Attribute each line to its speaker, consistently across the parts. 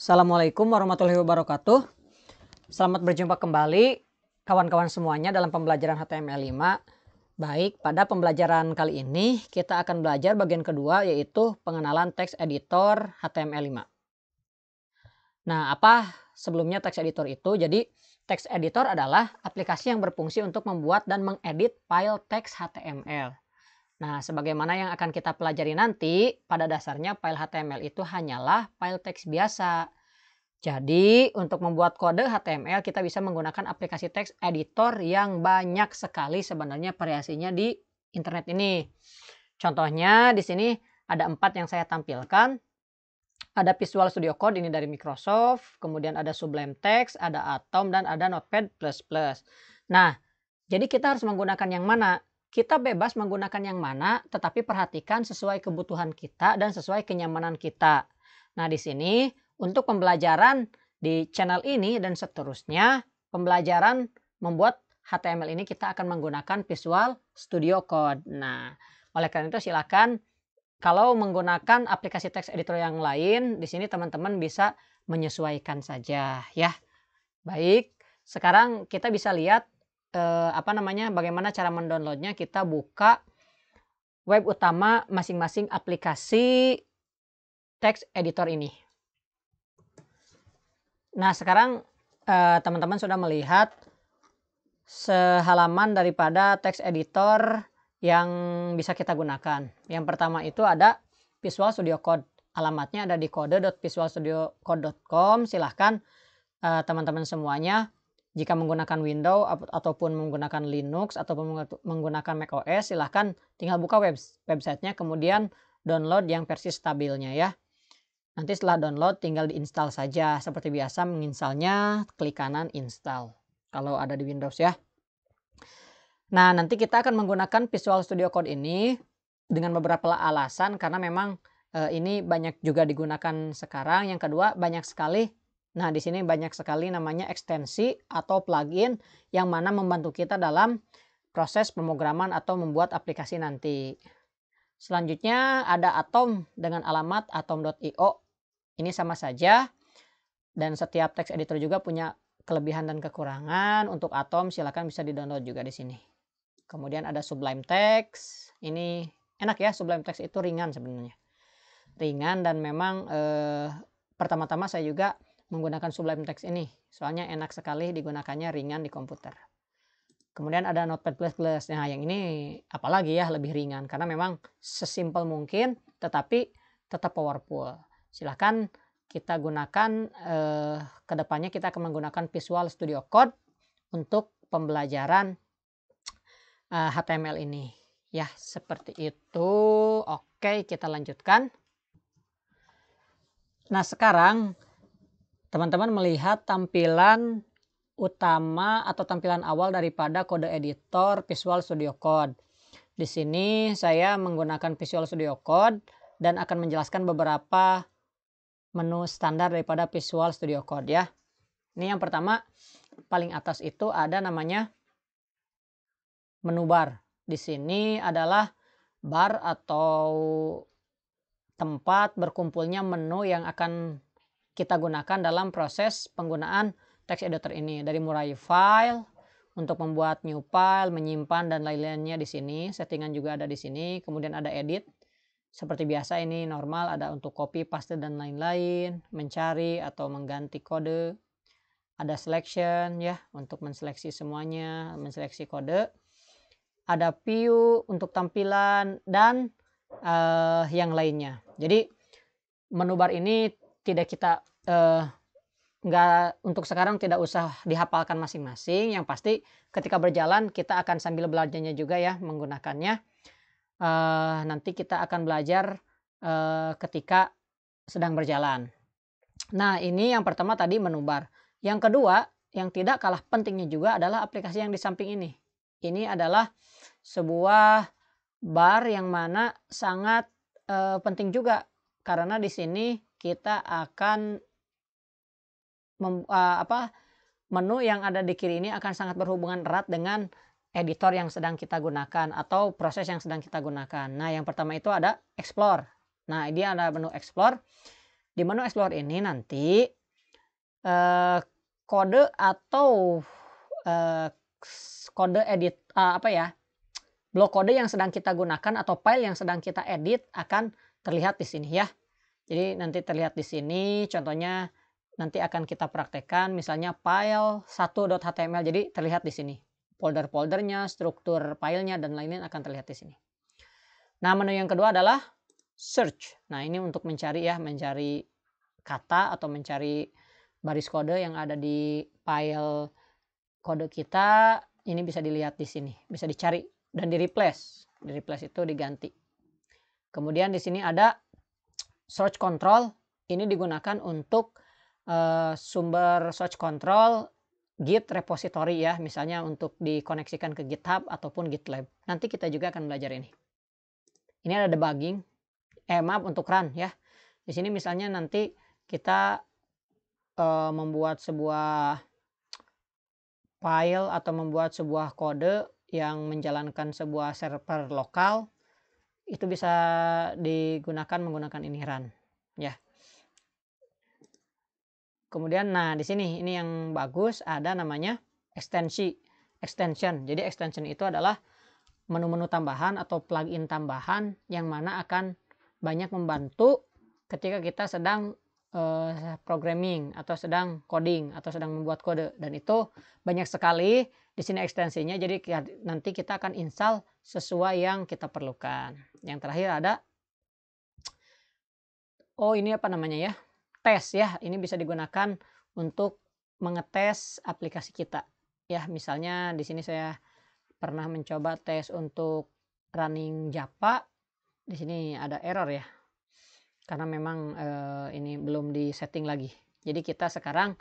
Speaker 1: Assalamualaikum warahmatullahi wabarakatuh. Selamat berjumpa kembali kawan-kawan semuanya dalam pembelajaran HTML5. Baik, pada pembelajaran kali ini kita akan belajar bagian kedua, yaitu pengenalan teks editor HTML5. Nah, apa sebelumnya teks editor itu? Jadi teks editor adalah aplikasi yang berfungsi untuk membuat dan mengedit file teks HTML. Nah, sebagaimana yang akan kita pelajari nanti, pada dasarnya file HTML itu hanyalah file teks biasa. Jadi, untuk membuat kode HTML kita bisa menggunakan aplikasi teks editor yang banyak sekali sebenarnya variasinya di internet ini. Contohnya di sini ada 4 yang saya tampilkan. Ada Visual Studio Code, ini dari Microsoft, kemudian ada Sublime Text, ada Atom, dan ada Notepad++. Nah, jadi kita harus menggunakan yang mana? Kita bebas menggunakan yang mana, tetapi perhatikan sesuai kebutuhan kita dan sesuai kenyamanan kita. Nah, di sini untuk pembelajaran di channel ini dan seterusnya, pembelajaran membuat HTML ini kita akan menggunakan Visual Studio Code. Nah, oleh karena itu silakan kalau menggunakan aplikasi teks editor yang lain, di sini teman-teman bisa menyesuaikan saja ya. Baik, sekarang kita bisa lihat bagaimana cara mendownloadnya. Kita buka web utama masing-masing aplikasi teks editor ini. Nah, sekarang teman-teman sudah melihat sehalaman daripada teks editor yang bisa kita gunakan. Yang pertama itu ada Visual Studio Code. Alamatnya ada di kode.visualstudiocode.com. Silahkan teman-teman semuanya, jika menggunakan Windows ataupun menggunakan Linux ataupun menggunakan macOS, silahkan tinggal buka websitenya, kemudian download yang versi stabilnya ya. Nanti setelah download tinggal diinstal saja. Seperti biasa menginstalnya klik kanan install kalau ada di Windows ya. Nah, nanti kita akan menggunakan Visual Studio Code ini dengan beberapa alasan, karena memang ini banyak juga digunakan sekarang. Yang kedua, banyak sekali. Nah, di sini banyak sekali namanya ekstensi atau plugin yang mana membantu kita dalam proses pemrograman atau membuat aplikasi nanti. Selanjutnya ada Atom dengan alamat atom.io. Ini sama saja, dan setiap teks editor juga punya kelebihan dan kekurangan. Untuk Atom silakan bisa di-download juga di sini. Kemudian ada Sublime Text. Ini enak ya, Sublime Text itu ringan sebenarnya. Ringan, dan memang pertama-tama saya juga menggunakan Sublime Text ini. Soalnya enak sekali digunakannya, ringan di komputer. Kemudian ada Notepad++. Nah, yang ini apalagi ya, lebih ringan karena memang sesimpel mungkin tetapi tetap powerful. Silahkan kita gunakan, kedepannya kita akan menggunakan Visual Studio Code untuk pembelajaran HTML ini ya, seperti itu. Oke, kita lanjutkan. Nah, sekarang teman-teman melihat tampilan utama atau tampilan awal daripada kode editor Visual Studio Code. Di sini saya menggunakan Visual Studio Code dan akan menjelaskan beberapa menu standar daripada Visual Studio Code ya. Ini yang pertama, paling atas itu ada namanya menu bar. Di sini adalah bar atau tempat berkumpulnya menu yang akan kita gunakan dalam proses penggunaan teks editor ini. Dari mulai file, untuk membuat new file, menyimpan dan lain-lainnya di sini. Settingan juga ada di sini. Kemudian ada edit. Seperti biasa ini normal, ada untuk copy, paste dan lain-lain, mencari atau mengganti kode. Ada selection ya, untuk menseleksi semuanya, menseleksi kode. Ada view untuk tampilan dan yang lainnya. Jadi menu bar ini tidak kita untuk sekarang tidak usah dihafalkan masing-masing. Yang pasti ketika berjalan kita akan sambil belajarnya juga ya menggunakannya. Nanti kita akan belajar ketika sedang berjalan. Nah, ini yang pertama tadi menu bar. Yang kedua, yang tidak kalah pentingnya juga adalah aplikasi yang di samping ini. Ini adalah sebuah bar yang mana sangat penting juga, karena di sini kita akan menu yang ada di kiri ini akan sangat berhubungan erat dengan editor yang sedang kita gunakan atau proses yang sedang kita gunakan. Nah, yang pertama itu ada Explore. Nah, ini ada menu Explore. Di menu Explorer ini nanti kode atau kode edit blok kode yang sedang kita gunakan atau file yang sedang kita edit akan terlihat di sini ya. Jadi nanti terlihat di sini, contohnya nanti akan kita praktekkan misalnya file 1.html, jadi terlihat di sini. Folder-foldernya, struktur filenya dan lain-lain akan terlihat di sini. Nah, menu yang kedua adalah search. Nah, ini untuk mencari kata atau mencari baris kode yang ada di file kode kita. Ini bisa dilihat di sini, bisa dicari dan di replace. Di replace itu diganti. Kemudian di sini ada search control. Ini digunakan untuk sumber search control Git repository ya, misalnya untuk dikoneksikan ke GitHub ataupun GitLab. Nanti kita juga akan belajar ini. Ini ada debugging, maaf untuk run ya. Di sini misalnya nanti kita membuat sebuah file atau membuat sebuah kode yang menjalankan sebuah server lokal, itu bisa digunakan menggunakan ini run ya. Kemudian nah di sini ini yang bagus ada namanya extension. Jadi extension itu adalah menu-menu tambahan atau plugin tambahan yang mana akan banyak membantu ketika kita sedang programming atau sedang coding atau sedang membuat kode, dan itu banyak sekali di sini ekstensinya. Jadi nanti kita akan install sesuai yang kita perlukan. Yang terakhir ada ini apa namanya ya? Tes ya, ini bisa digunakan untuk mengetes aplikasi kita. Ya, misalnya di sini saya pernah mencoba tes untuk running Java. Di sini ada error ya. Karena memang ini belum di-setting lagi. Jadi kita sekarang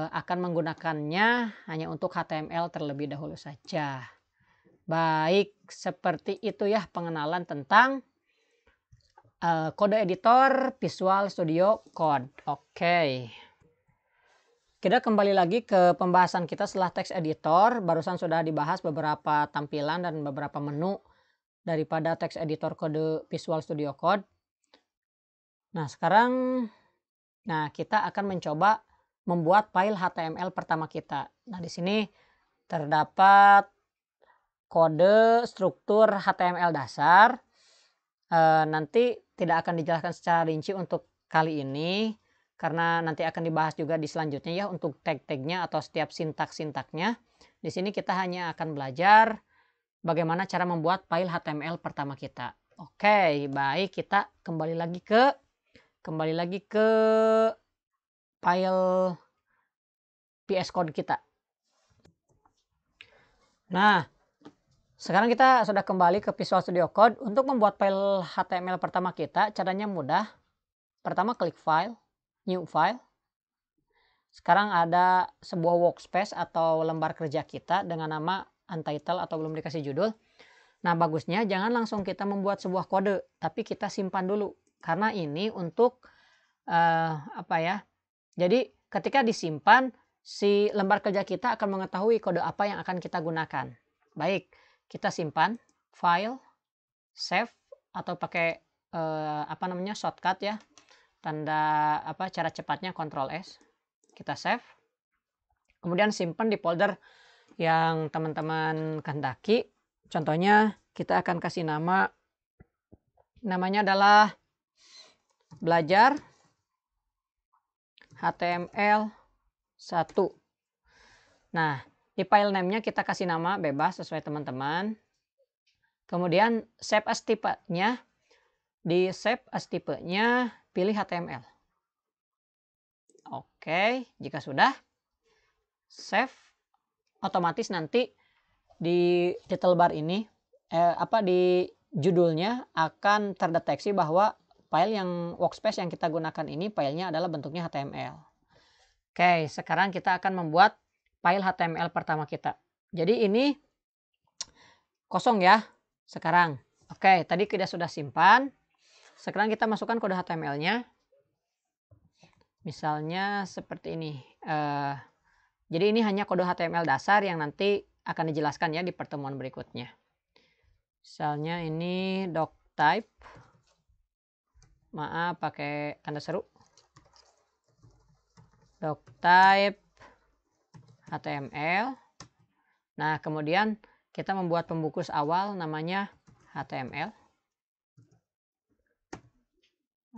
Speaker 1: akan menggunakannya hanya untuk HTML terlebih dahulu saja. Baik, seperti itu ya pengenalan tentang kode editor Visual Studio Code. Oke. Kita kembali lagi ke pembahasan kita setelah text editor. Barusan sudah dibahas beberapa tampilan dan beberapa menu daripada text editor kode Visual Studio Code. Nah, sekarang kita akan mencoba membuat file HTML pertama kita. Nah, di sini terdapat kode struktur HTML dasar. Nanti tidak akan dijelaskan secara rinci untuk kali ini karena nanti akan dibahas juga di selanjutnya ya untuk tag-tagnya atau setiap sintak-sintaknya. Di sini kita hanya akan belajar bagaimana cara membuat file HTML pertama kita. Oke, baik, kita kembali lagi ke file VS Code kita. Nah, sekarang kita sudah kembali ke Visual Studio Code. Untuk membuat file HTML pertama kita, caranya mudah. Pertama klik File, New File. Sekarang ada sebuah workspace atau lembar kerja kita dengan nama untitled atau belum dikasih judul. Nah, bagusnya jangan langsung kita membuat sebuah kode, tapi kita simpan dulu. Karena ini untuk Jadi ketika disimpan, si lembar kerja kita akan mengetahui kode apa yang akan kita gunakan. Baik, kita simpan, file, save, atau pakai shortcut ya, tanda cara cepatnya Ctrl S. Kita save, kemudian simpan di folder yang teman-teman kehendaki. Contohnya kita akan kasih namanya adalah belajar HTML 1. Nah, di file name-nya kita kasih nama bebas sesuai teman-teman. Kemudian save as type-nya, di save as type-nya pilih HTML. Oke, jika sudah save, otomatis nanti di title bar ini di judulnya akan terdeteksi bahwa file yang workspace yang kita gunakan ini filenya adalah bentuknya HTML. Oke, sekarang kita akan membuat file HTML pertama kita. Jadi ini kosong ya sekarang. Oke, tadi kita sudah simpan. Sekarang kita masukkan kode HTML-nya. Misalnya seperti ini. Jadi ini hanya kode HTML dasar yang nanti akan dijelaskan ya di pertemuan berikutnya. Misalnya ini doctype. Maaf, pakai tanda seru. Doctype HTML. Nah, kemudian kita membuat pembungkus awal namanya HTML.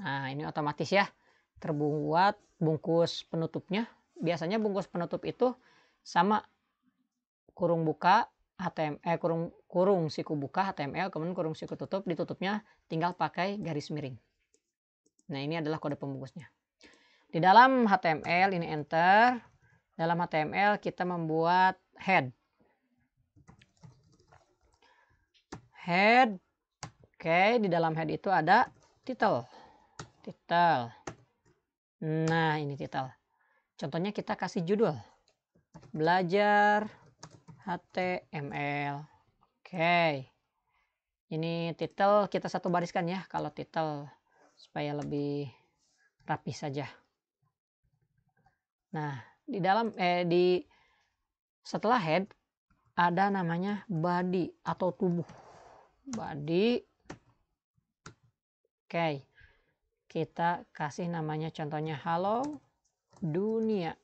Speaker 1: Nah, ini otomatis ya terbuat bungkus penutupnya. Biasanya bungkus penutup itu sama kurung buka HTML, kurung siku buka HTML, kemudian kurung siku tutup, ditutupnya tinggal pakai garis miring. Nah, ini adalah kode pembungkusnya. Di dalam HTML ini enter. Dalam HTML kita membuat head. Head. Oke, di dalam head itu ada title. Title. Nah, ini title. Contohnya kita kasih judul. Belajar HTML. Oke. Ini title kita satu bariskan ya kalau title supaya lebih rapi saja. Nah, di dalam setelah head ada namanya body atau tubuh. Body. Oke. Kita kasih namanya contohnya halo dunia.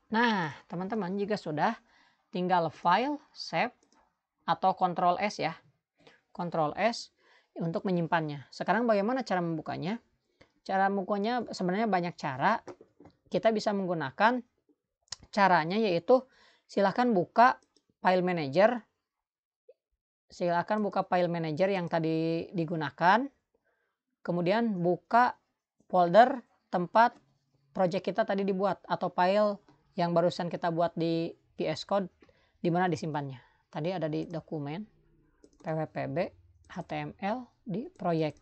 Speaker 1: Nah, teman-teman jika sudah tinggal file, save atau Ctrl S ya. Ctrl S untuk menyimpannya. Sekarang bagaimana cara membukanya? Cara membukanya sebenarnya banyak cara. Kita bisa menggunakan caranya yaitu silahkan buka file manager. Silahkan buka file manager yang tadi digunakan. Kemudian buka folder tempat project kita tadi dibuat atau file yang barusan kita buat di VS Code di mana disimpannya. Tadi ada di dokumen pwpb HTML di proyek.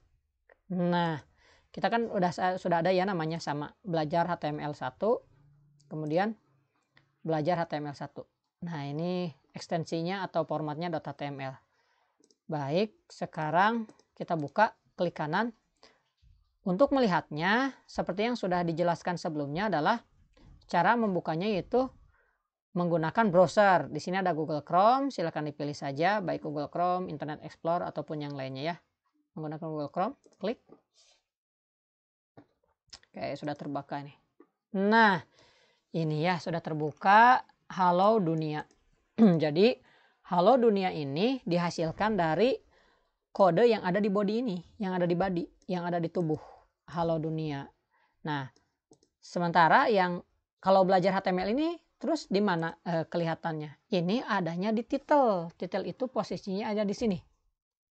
Speaker 1: Nah, kita kan sudah ada ya namanya sama belajar HTML1 kemudian belajar HTML1. Nah, ini ekstensinya atau formatnya .html. Baik, sekarang kita buka, klik kanan. Untuk melihatnya, seperti yang sudah dijelaskan sebelumnya adalah cara membukanya yaitu menggunakan browser. Di sini ada Google Chrome, silakan dipilih saja, baik Google Chrome, Internet Explorer ataupun yang lainnya ya. Menggunakan Google Chrome, klik. Oke, sudah terbuka nih. Nah, ini ya sudah terbuka Halo Dunia. Jadi, Halo Dunia ini dihasilkan dari kode yang ada di body ini, yang ada di body, yang ada di tubuh Halo Dunia. Nah, sementara yang kalau belajar HTML ini terus di mana kelihatannya? Ini adanya di title. Title itu posisinya ada di sini.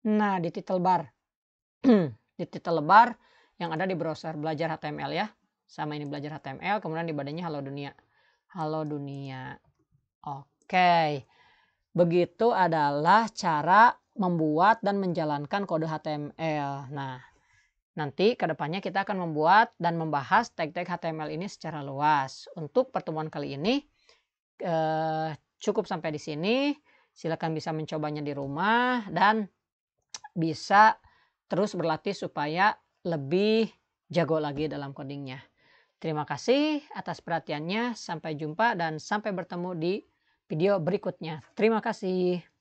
Speaker 1: Nah, di title bar. Di title bar yang ada di browser belajar HTML ya. Sama ini belajar HTML, kemudian di badannya Halo Dunia. Halo Dunia. Oke. Begitu adalah cara membuat dan menjalankan kode HTML. Nah, nanti kedepannya kita akan membuat dan membahas tag-tag HTML ini secara luas. Untuk pertemuan kali ini cukup sampai di sini. Silakan bisa mencobanya di rumah dan bisa terus berlatih supaya lebih jago lagi dalam codingnya. Terima kasih atas perhatiannya. Sampai jumpa dan sampai bertemu di video berikutnya. Terima kasih.